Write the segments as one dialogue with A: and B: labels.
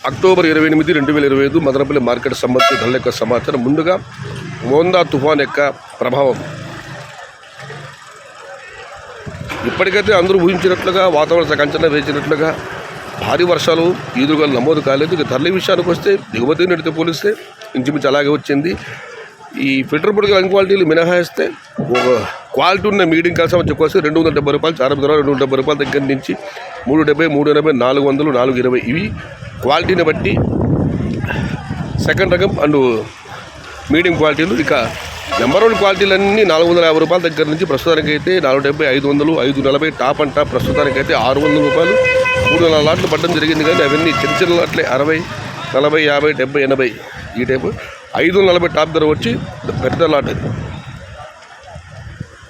A: October 28, 2025 Madanapalle market సంబంధించిన ధరల యొక్క సమాచారం. ముందుగా మోందా తుఫాన్ యొక్క ప్రభావం ఇప్పటికైతే అందరూ ఊహించినట్లుగా వాతావరణ శాఖ అంచనా వేసినట్లుగా భారీ వర్షాలు ఈదురుగాలు నమోదు కాలేదు. ఇక ధరల విషయానికి వస్తే దిగుమతి నీటితో పోలిస్తే ఇంచుమించు అలాగే వచ్చింది. ఈ ఫిల్టర్ పొడిగా క్వాలిటీలు మినహాయిస్తే ఒక క్వాలిటీ ఉన్న మీడియం కలిసి చెప్పుకోవచ్చు. 270 రూపాయలు చారం ధర, 270 రూపాయల దగ్గర నుంచి 370, 380, 400, 420 ఇవి క్వాలిటీని బట్టి సెకండ్ రకం అండ్ మీడియం క్వాలిటీలు. ఇక నెంబర్ 1 క్వాలిటీలన్నీ 450 రూపాయల దగ్గర నుంచి ప్రస్తుతానికైతే 470, 500, 540 టాప్ అండ్ టాప్ ప్రస్తుతానికైతే 600 రూపాయలు 300 లాట్లు పడడం జరిగింది. కానీ అవన్నీ చిన్న చిన్న లాట్లే 60, 40, 50, 70, 80 ఈ టైపు. 540 టాప్ ధర వచ్చి పెద్ద lot.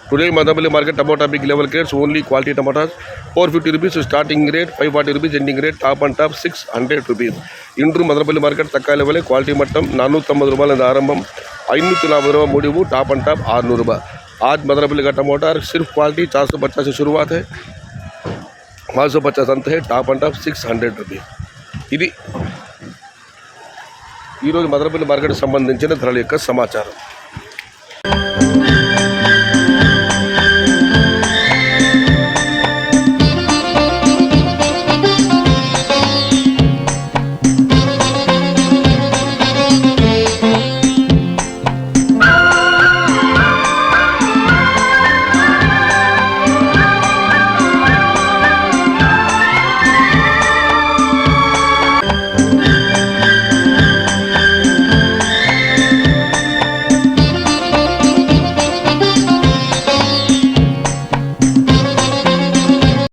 A: Today Madanapalle market tomato big level grades only quality tomatoes 450 rupees starting rate, 540 rupees ending rate, top and top 600 rupees. Into Madanapalle market తక్కువ లెవెల్ క్వాలిటీ మట్టం 490 రూపాయల ఆరంభం, 540 రూపాయ మూడివు, టాప్ అండ్ టాप 600 रुपये. आज मदनपल्ली का टमाटर सिर्फ क्वालिटी 450 से शुरुआत है, 550 अंत है, టాప్ అండ్ టాప్ 600 రూపీస్. ఇది ఈరోజు మదనపల్లి మార్కెట్కి సంబంధించిన ధరల యొక్క సమాచారం.